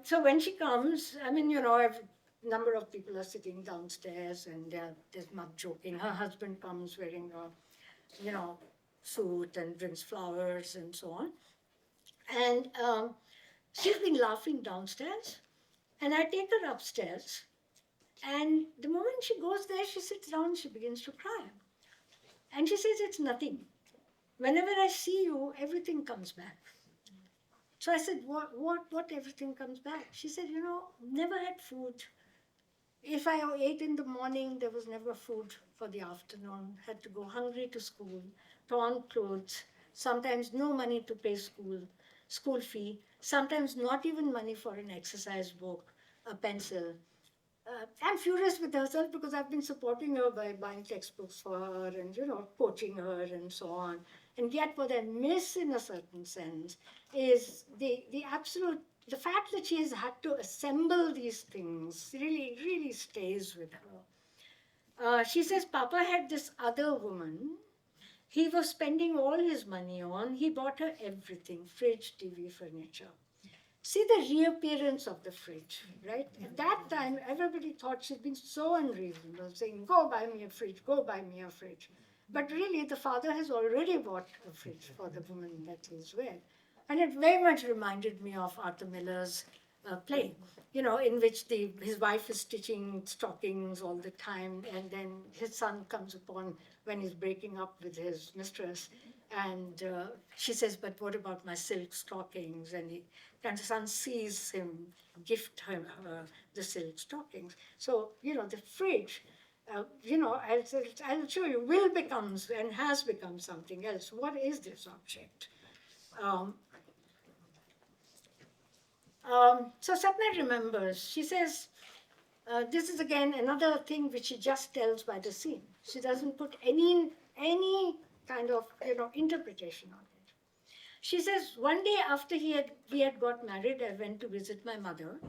So when she comes, a number of people are sitting downstairs, and there's much joking. Her husband comes wearing a, suit and brings flowers and so on. And she's been laughing downstairs, and I take her upstairs. And the moment she goes there, she sits down, she begins to cry. And she says, it's nothing. Whenever I see you, everything comes back. So I said, what everything comes back? She said, never had food. If I ate in the morning, there was never food for the afternoon. Had to go hungry to school, torn clothes, sometimes no money to pay school fee, sometimes not even money for an exercise book, a pencil. I'm furious with herself because I've been supporting her by buying textbooks for her and, coaching her and so on. And yet what I miss in a certain sense is the fact that she has had to assemble these things really, really stays with her. She says, Papa had this other woman he was spending all his money on. He bought her everything, fridge, TV, furniture. See the reappearance of the fridge, right? At that time, everybody thought she'd been so unreasonable, saying, go buy me a fridge, go buy me a fridge. But really, the father has already bought a fridge for the woman that he's with. And it very much reminded me of Arthur Miller's play, in which his wife is stitching stockings all the time, and then his son comes upon when he's breaking up with his mistress, and she says, but what about my silk stockings? And the son sees him gift her the silk stockings. So, the fridge, I'll show you, will becomes and has become something else. What is this object? So Sapna remembers, she says, this is again another thing which she just tells by the scene. She doesn't put any kind of, interpretation on it. She says, one day after we had got married, I went to visit my mother.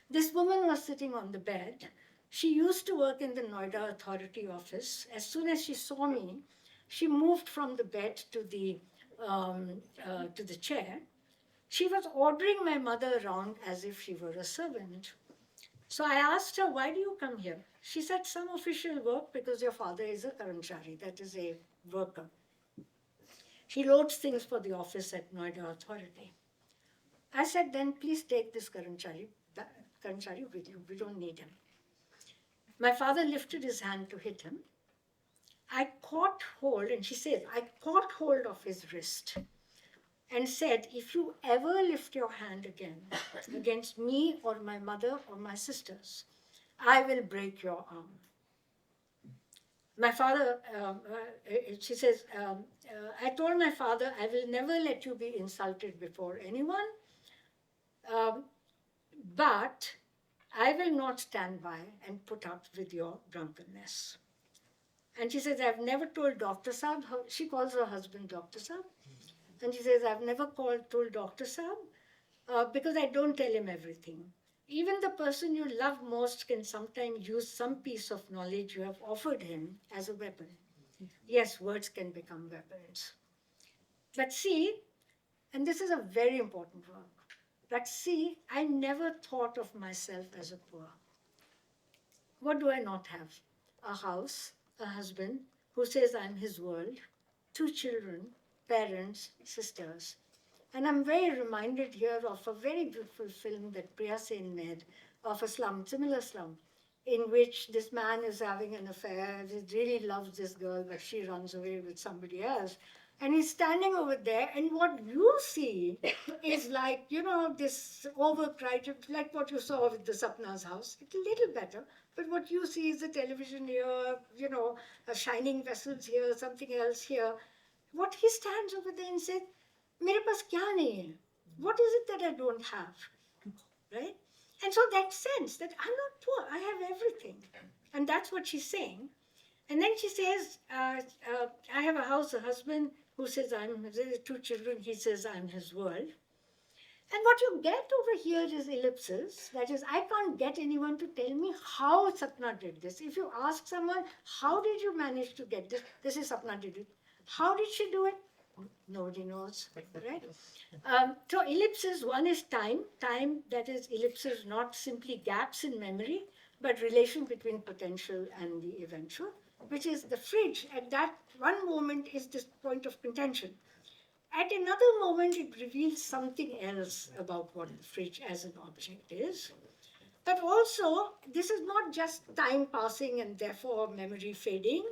This woman was sitting on the bed. She used to work in the Noida Authority office. As soon as she saw me, she moved from the bed to the chair. She was ordering my mother around as if she were a servant. So I asked her, why do you come here? She said, some official work because your father is a karamchari, that is a worker. He loads things for the office at Noida Authority. I said, then please take this karamchari with you. We don't need him. My father lifted his hand to hit him. I caught hold, and she said, I caught hold of his wrist. and said, if you ever lift your hand again against me or my mother or my sisters, I will break your arm. My father, she says, I told my father, I will never let you be insulted before anyone, but I will not stand by and put up with your drunkenness. And she says, I've never told Dr. Saab, she calls her husband Dr. Saab, and she says, I've never told Dr. Saab because I don't tell him everything. Even the person you love most can sometimes use some piece of knowledge you have offered him as a weapon. Yes, words can become weapons. But see, and this is a very important work, but see, I never thought of myself as a poor. What do I not have? A house, a husband who says I'm his world, 2 children, parents, sisters. And I'm very reminded here of a very beautiful film that Priya Sen made of a slum, similar slum, in which this man is having an affair. He really loves this girl, but she runs away with somebody else. And he's standing over there, and what you see is like, this overcried, like what you saw with the Sapna's house. It's a little better, but what you see is the television here, shining vessels here, something else here. What he stands over there and said, मेरे पास क्या नहीं है? What is it that I don't have? Right? And so that sense that I'm not poor, I have everything. And that's what she's saying. And then she says, I have a house, a husband who says there's 2 children, he says I'm his world. And what you get over here is ellipses. That is, I can't get anyone to tell me how Sapna did this. If you ask someone, how did you manage to get this? This is Sapna did it. How did she do it? Nobody knows, right? So ellipses, one is time. Time, that is ellipses, not simply gaps in memory, but relation between potential and the eventual, which is the fridge. At that one moment is this point of contention. At another moment, it reveals something else about what the fridge as an object is. But also, this is not just time passing and therefore memory fading.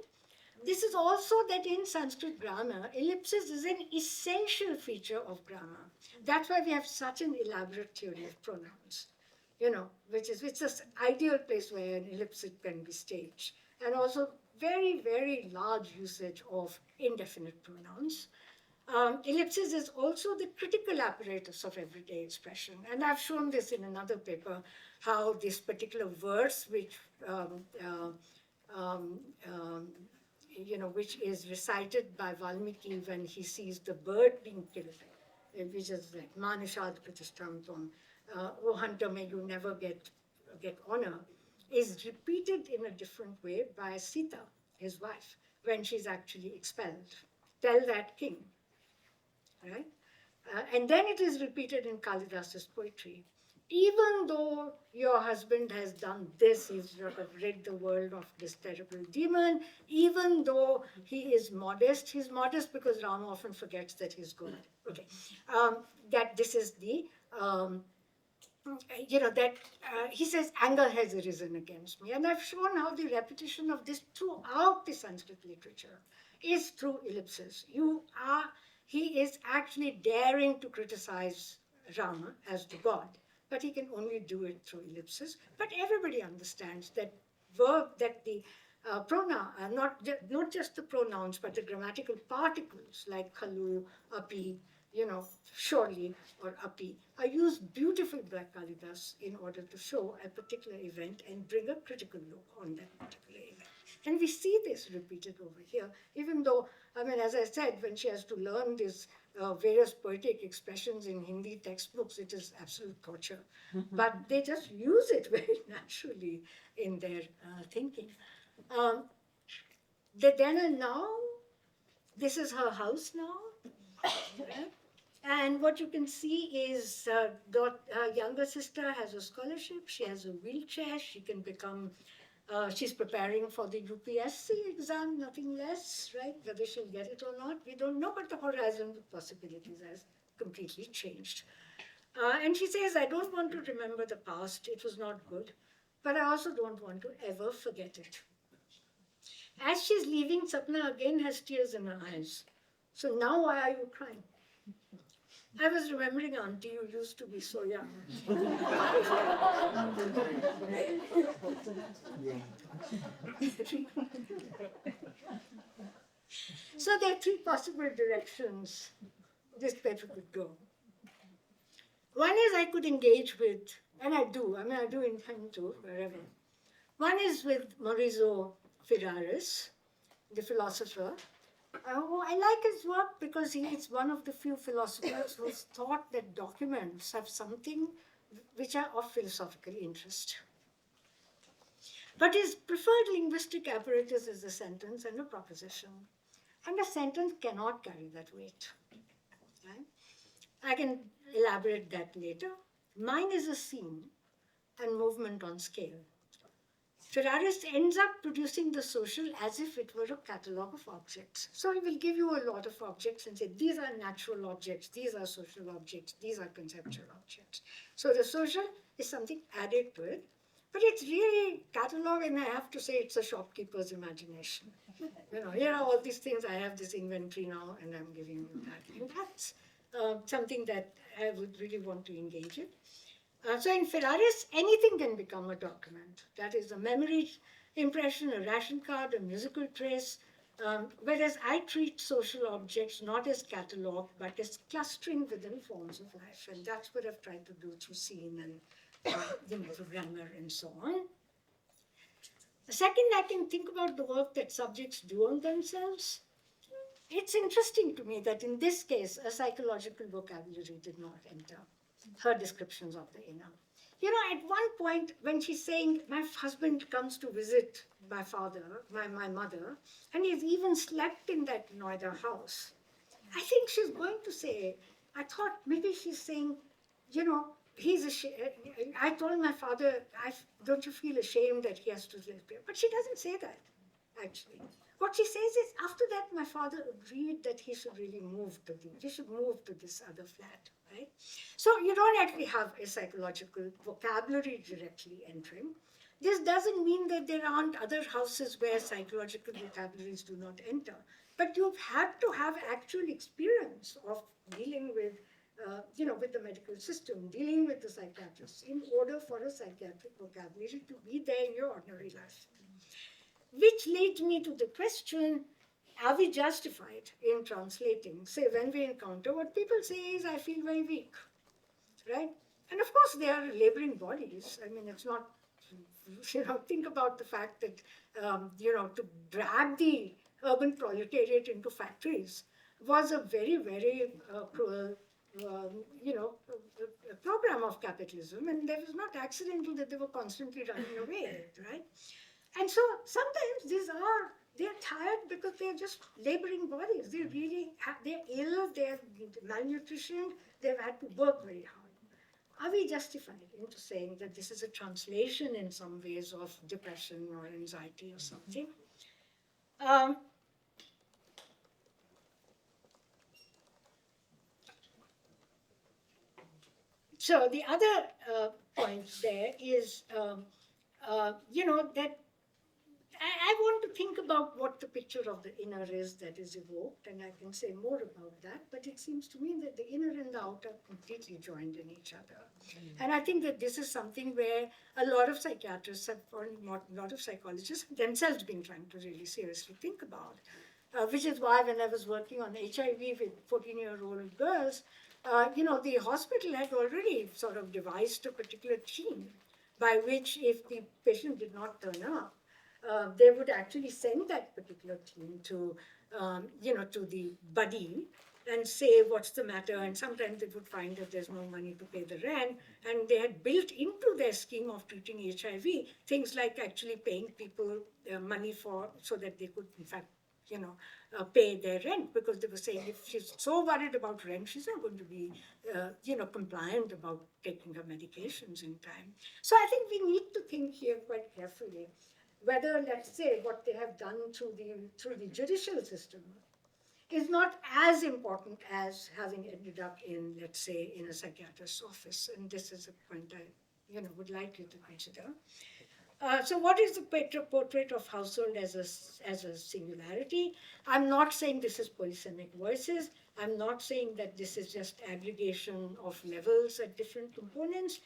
This is also that in Sanskrit grammar, ellipsis is an essential feature of grammar. That's why we have such an elaborate theory of pronouns, which is an ideal place where an ellipsis can be staged. And also very, very large usage of indefinite pronouns. Ellipsis is also the critical apparatus of everyday expression. And I've shown this in another paper, how this particular verse, which which is recited by Valmiki when he sees the bird being killed, which is like Manishad Pratishtamtam, O hunter, may you never get honor, is repeated in a different way by Sita, his wife, when she's actually expelled. Tell that king, right? And then it is repeated in Kalidas's poetry. Even though your husband has done this, he's sort of rid the world of this terrible demon, even though he is modest, he's modest because Rama often forgets that he's good. Okay, that this is the, he says anger has arisen against me. And I've shown how the repetition of this throughout the Sanskrit literature is through ellipses. He is actually daring to criticize Rama as the god, but he can only do it through ellipses. But everybody understands that the pronoun, not just the pronouns, but the grammatical particles like khalu, api, surely, or api, are used beautifully by Kalidas in order to show a particular event and bring a critical look on that particular event. And we see this repeated over here, even though, as I said, when she has to learn these various poetic expressions in Hindi textbooks, it is absolute torture. But they just use it very naturally in their thinking. Then now, this is her house now. And what you can see is her younger sister has a scholarship, she has a wheelchair, she can become, she's preparing for the UPSC exam, nothing less, right? Whether she'll get it or not, we don't know, but the horizon of possibilities has completely changed. And she says, I don't want to remember the past, it was not good, but I also don't want to ever forget it. As she's leaving, Sapna again has tears in her eyes. So now why are you crying? I was remembering, Auntie, you used to be so young. So there are three possible directions this paper could go. One is I could engage with, and I do intend to, wherever. One is with Maurizio Ferraris, the philosopher. I like his work because he is one of the few philosophers who's thought that documents have something which are of philosophical interest. But his preferred linguistic apparatus is a sentence and a proposition. And a sentence cannot carry that weight. Right? I can elaborate that later. Mine is a scene and movement on scale. Ferraris ends up producing the social as if it were a catalogue of objects. So he will give you a lot of objects and say, these are natural objects, these are social objects, these are conceptual objects. So the social is something added to it, but it's really catalogue, and I have to say it's a shopkeeper's imagination. Here are all these things, I have this inventory now, and I'm giving you that. And that's something that I would really want to engage in. So in Ferraris, anything can become a document. That is a memory impression, a ration card, a musical trace, whereas I treat social objects not as catalogue, but as clustering within forms of life. And that's what I've tried to do through scene and the grammar and so on. The second, I can think about the work that subjects do on themselves. It's interesting to me that in this case, a psychological vocabulary did not enter her descriptions of the inner. At one point when she's saying, my husband comes to visit my father, my mother, and he's even slept in that Noida house. I think she's going to say, I thought maybe she's saying, he's ashamed. I told my father, don't you feel ashamed that he has to live here? But she doesn't say that, actually. What she says is, after that, my father agreed that he should really move to this other flat, right? So you don't actually have a psychological vocabulary directly entering. This doesn't mean that there aren't other houses where psychological vocabularies do not enter, but you've had to have actual experience of dealing with, with the medical system, dealing with the psychiatrist, in order for a psychiatric vocabulary to be there in your ordinary life. Which leads me to the question, are we justified in translating? Say, when we encounter, what people say is, I feel very weak, right? And of course, they are laboring bodies. I mean, it's not, think about the fact that, to drag the urban proletariat into factories was a very, very cruel, a program of capitalism. And it was not accidental that they were constantly running away, right? And so sometimes they're tired because they're just laboring bodies. They're ill, they're malnutrition, they've had to work very hard. Are we justified into saying that this is a translation in some ways of depression or anxiety or something? So the other point there is, that I want to think about what the picture of the inner is that is evoked, and I can say more about that, but it seems to me that the inner and the outer are completely joined in each other. And I think that this is something where a lot of psychiatrists have, or a lot of psychologists have themselves been trying to really seriously think about, which is why when I was working on HIV with 14-year-old girls, the hospital had already sort of devised a particular team by which if the patient did not turn up, they would actually send that particular team to, to the buddy and say, what's the matter? And sometimes they would find that there's no money to pay the rent. And they had built into their scheme of treating HIV things like actually paying people money so that they could, in fact, pay their rent, because they were saying if she's so worried about rent, she's not going to be, compliant about taking her medications in time. So I think we need to think here quite carefully whether, let's say, what they have done through the judicial system is not as important as having ended up in, let's say, in a psychiatrist's office. And this is a point I, would like you to consider. So what is the portrait of household as a singularity? I'm not saying this is polysemic voices. I'm not saying that this is just aggregation of levels at different components.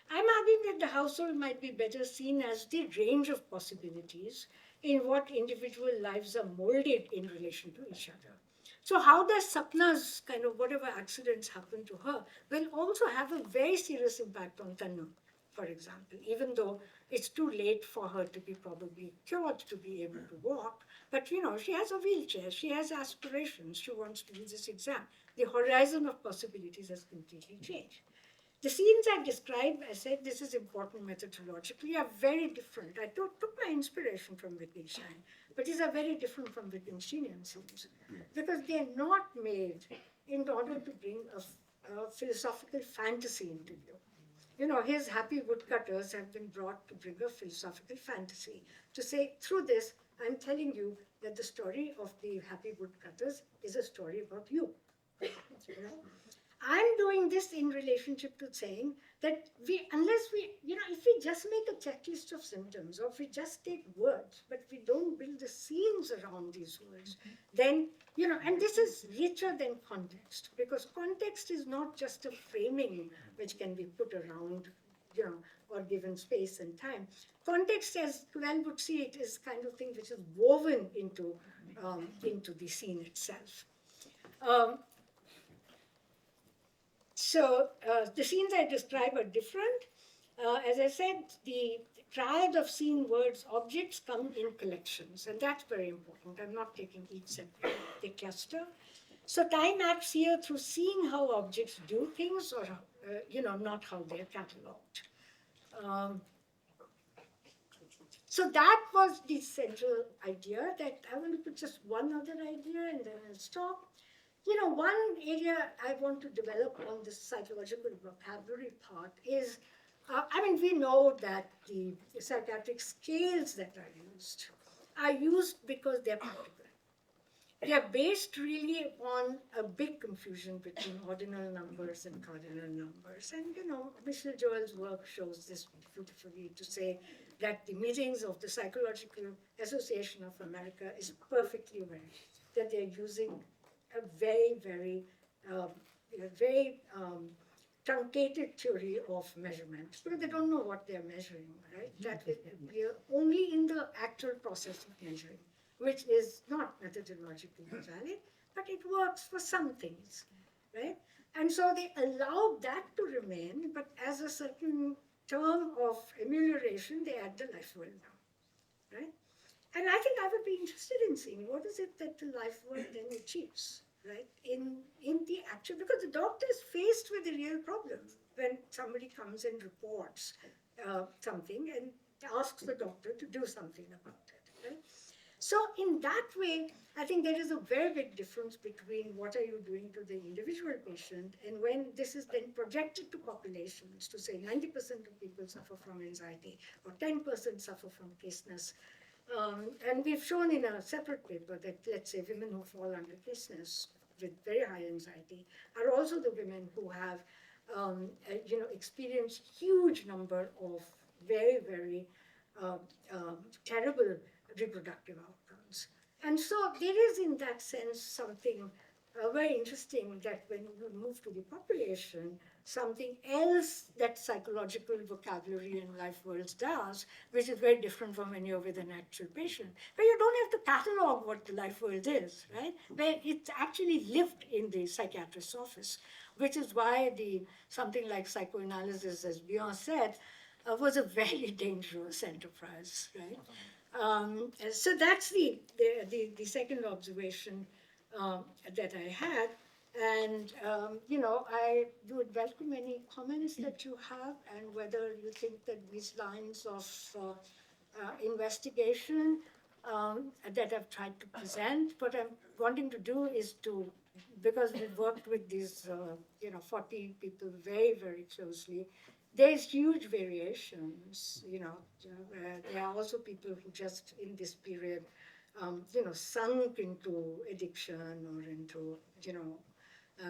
I'm arguing that the household might be better seen as the range of possibilities in what individual lives are molded in relation to each other. So how does Sapna's kind of whatever accidents happen to her will also have a very serious impact on Tanu, for example, even though it's too late for her to be probably cured to be able to walk. But she has a wheelchair, she has aspirations, she wants to do this exam. The horizon of possibilities has completely changed. The scenes I describe, I said this is important methodologically, are very different. I took my inspiration from Wittgenstein, but these are very different from Wittgensteinian scenes because they're not made in order to bring a philosophical fantasy into view. His happy woodcutters have been brought to bring a philosophical fantasy, to say, through this, I'm telling you that the story of the happy woodcutters is a story about you. I'm doing this in relationship to saying that unless we, if we just make a checklist of symptoms, or if we just take words, but we don't build the scenes around these words, then, and this is richer than context, because context is not just a framing which can be put around, or given space and time. Context, as Kuvel would see it, is kind of thing which is woven into the scene itself. So the scenes I describe are different. As I said, the triad of scene, words, objects come in collections, and that's very important. I'm not taking each separate, they cluster. So time acts here through seeing how objects do things, or not how they're catalogued. So that was the central idea. That I want to put just one other idea, and then I'll stop. One area I want to develop on this psychological vocabulary part is, we know that the psychiatric scales that are used because they're practical. They are based really on a big confusion between ordinal numbers and cardinal numbers. And, Michel Joel's work shows this beautifully, to say that the meetings of the Psychological Association of America is perfectly aware that they're using a very, very truncated theory of measurement, because they don't know what they're measuring, right? That is, we are only in the actual process of measuring, which is not methodologically valid, but it works for some things, right? And so they allow that to remain, but as a certain term of amelioration, they add the life world now, right? And I think I would be interested in seeing what is it that the life world then achieves, right? In the actual, because the doctor is faced with a real problem when somebody comes and reports something and asks the doctor to do something about it, right? So in that way, I think there is a very big difference between what are you doing to the individual patient and when this is then projected to populations to say 90% of people suffer from anxiety or 10% suffer from caseness. And we've shown in a separate paper that, let's say, women who fall under caseness with very high anxiety are also the women who have, experienced huge number of very, very terrible reproductive outcomes. And so there is, in that sense, something very interesting that when you move to the population, something else that psychological vocabulary and life worlds does, which is very different from when you're with an actual patient, where you don't have to catalog what the life world is, right? Where it's actually lived in the psychiatrist's office, which is why something like psychoanalysis, as Bjorn said, was a very dangerous enterprise, right? So that's the second observation that I had. And, I would welcome any comments that you have and whether you think that these lines of investigation that I've tried to present, what I'm wanting to do is to, because we've worked with these, 40 people very, very closely, there's huge variations, there are also people who just in this period, sunk into addiction or into,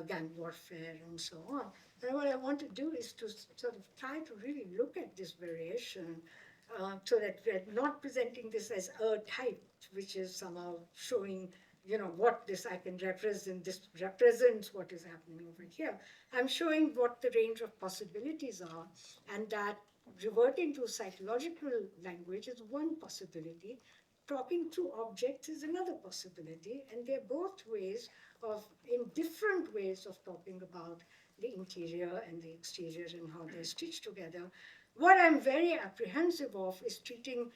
gang warfare and so on. And what I want to do is to sort of try to really look at this variation so that we're not presenting this as a type, which is somehow showing, what this I can represent, this represents what is happening over here. I'm showing what the range of possibilities are, and that reverting to psychological language is one possibility. Talking through objects is another possibility, and they're both ways in different ways of talking about the interior and the exterior and how they're stitched together. What I'm very apprehensive of is treating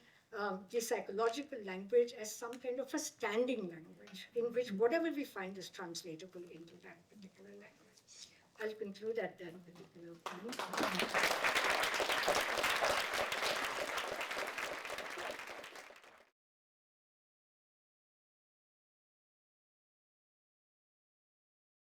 the psychological language as some kind of a standing language in which whatever we find is translatable into that particular language. I'll conclude at that particular point.